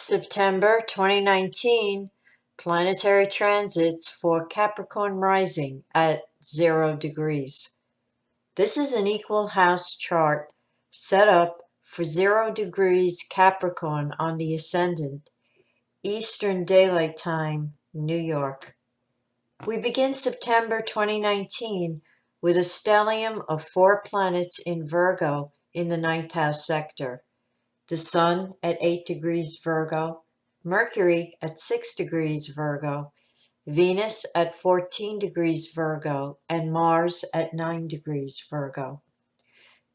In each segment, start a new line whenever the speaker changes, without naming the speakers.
September 2019 planetary transits for Capricorn rising at 0 degrees. This is an equal house chart set up for 0 degrees Capricorn on the ascendant, Eastern Daylight Time, New York. We begin September 2019 with a stellium of 4 planets in Virgo in the 9th house sector. The Sun at 8 degrees Virgo, Mercury at 6 degrees Virgo, Venus at 14 degrees Virgo, and Mars at 9 degrees Virgo.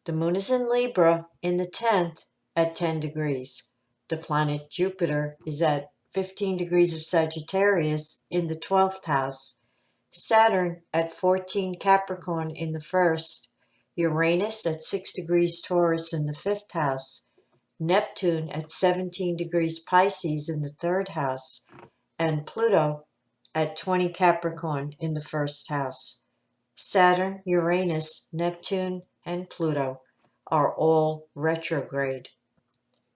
The Moon is in Libra in the 10th at 10 degrees. The planet Jupiter is at 15 degrees of Sagittarius in the 12th house, Saturn at 14 Capricorn in the 1st, Uranus at 6 degrees Taurus in the 5th house, Neptune at 17 degrees Pisces in the 3rd house, and Pluto at 20 Capricorn in the 1st house. Saturn, Uranus, Neptune, and Pluto are all retrograde.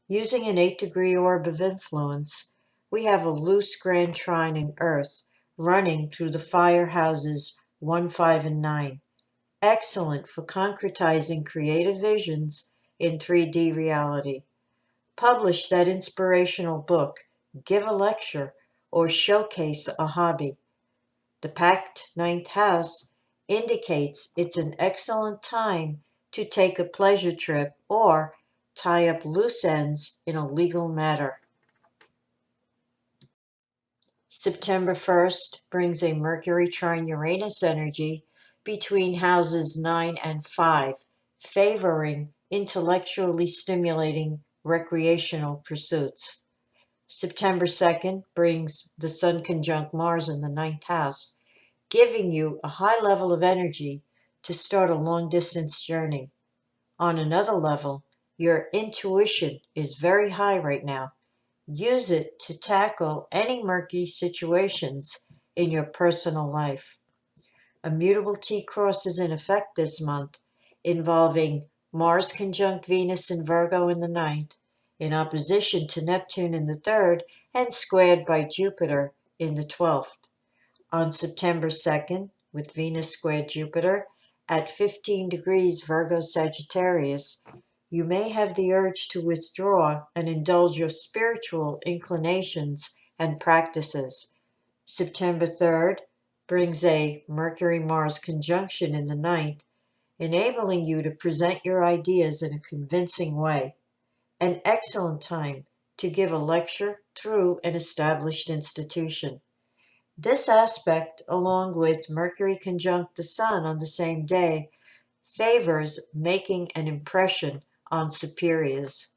Using an 8-degree orb of influence, we have a loose grand trine in Earth running through the fire houses 1, 5, and 9. Excellent for concretizing creative visions in 3D reality. Publish that inspirational book, give a lecture, or showcase a hobby. The packed 9th house indicates it's an excellent time to take a pleasure trip or tie up loose ends in a legal matter. September 1st brings a Mercury trine Uranus energy between houses 9 and 5, favoring intellectually stimulating recreational pursuits. September 2nd brings the Sun conjunct Mars in the 9th house, giving you a high level of energy to start a long-distance journey. On another level, your intuition is very high right now. Use it to tackle any murky situations in your personal life. A mutable T-cross is in effect this month, involving Mars conjunct Venus in Virgo in the 9th, in opposition to Neptune in the 3rd, and squared by Jupiter in the 12th. On September 2nd, with Venus squared Jupiter at 15 degrees Virgo Sagittarius, you may have the urge to withdraw and indulge your spiritual inclinations and practices. September 3rd brings a Mercury-Mars conjunction in the 9th, enabling you to present your ideas in a convincing way. An excellent time to give a lecture through an established institution. This aspect, along with Mercury conjunct the Sun on the same day, favors making an impression on superiors.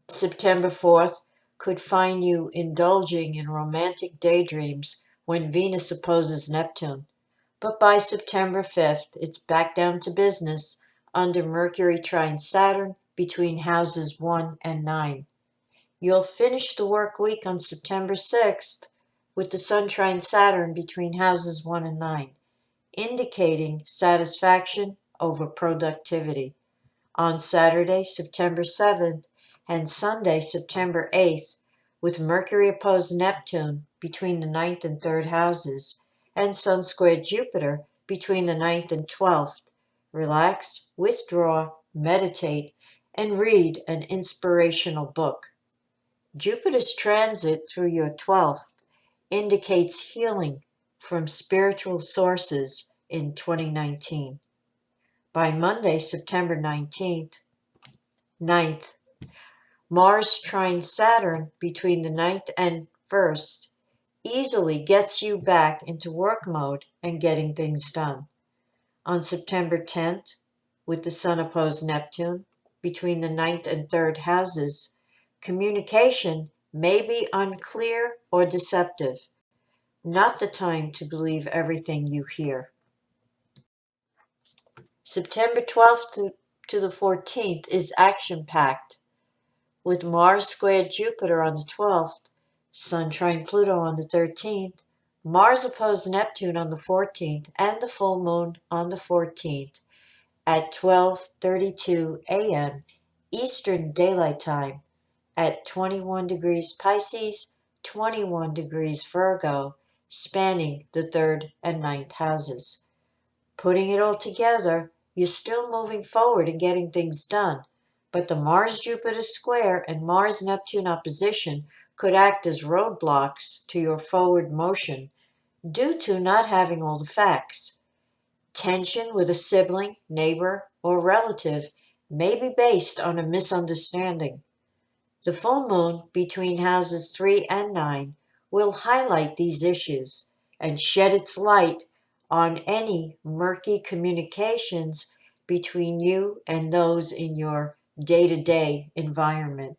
September 4th could find you indulging in romantic daydreams when Venus opposes Neptune. But by September 5th, it's back down to business under Mercury trine Saturn between houses 1 and 9. You'll finish the work week on September 6th with the Sun trine Saturn between houses 1 and 9, indicating satisfaction over productivity. On Saturday, September 7th, and Sunday, September 8th, with Mercury opposed Neptune between the 9th and 3rd houses, and Sun squared Jupiter between the 9th and 12th. Relax, withdraw, meditate, and read an inspirational book. Jupiter's transit through your 12th indicates healing from spiritual sources in 2019. By Monday, September 9th, Mars trine Saturn between the 9th and 1st easily gets you back into work mode and getting things done. On September 10th, with the Sun opposed Neptune between the 9th and 3rd houses, communication may be unclear or deceptive. Not the time to believe everything you hear. September 12th to the 14th is action-packed, with Mars squared Jupiter on the 12th, Sun trine Pluto on the 13th, Mars opposed Neptune on the 14th, and the full moon on the 14th at 12:32 a.m. Eastern Daylight Time, at 21 degrees Pisces, 21 degrees Virgo, spanning the 3rd and 9th houses. Putting it all together, you're still moving forward and getting things done, but the Mars-Jupiter square and Mars-Neptune opposition could act as roadblocks to your forward motion due to not having all the facts. Tension with a sibling, neighbor, or relative may be based on a misunderstanding. The full moon between houses 3 and 9 will highlight these issues and shed its light on any murky communications between you and those in your day-to-day environment.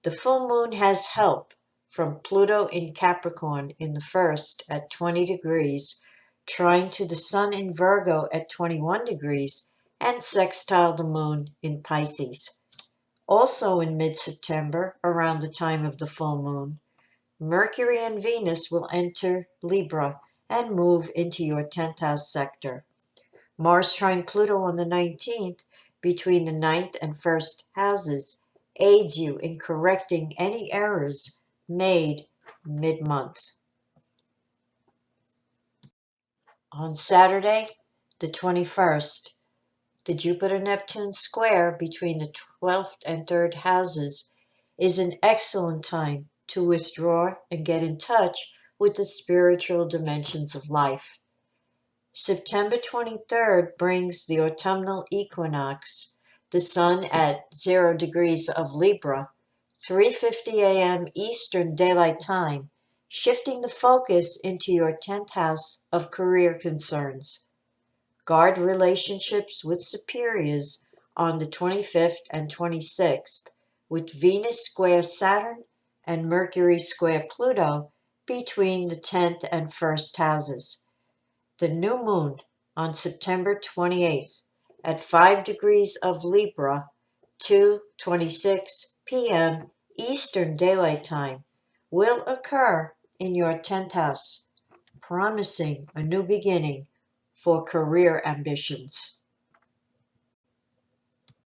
The full moon has help from Pluto in Capricorn in the first at 20 degrees, trine to the Sun in Virgo at 21 degrees, and sextile the moon in Pisces. Also in mid-September, around the time of the full moon, Mercury and Venus will enter Libra and move into your 10th house sector. Mars trine Pluto on the 19th, between the 9th and 1st houses, aids you in correcting any errors made mid-month. On Saturday, the 21st, the Jupiter-Neptune square between the 12th and 3rd houses is an excellent time to withdraw and get in touch with the spiritual dimensions of life. September 23rd brings the autumnal equinox, the sun at 0 degrees of Libra, 3:50 a.m. Eastern Daylight Time, shifting the focus into your 10th house of career concerns. Guard relationships with superiors on the 25th and 26th, with Venus square Saturn and Mercury square Pluto between the 10th and 1st houses. The new moon on September 28th at 5 degrees of Libra, 2:26 p.m. Eastern Daylight Time, will occur in your 10th house, promising a new beginning for career ambitions.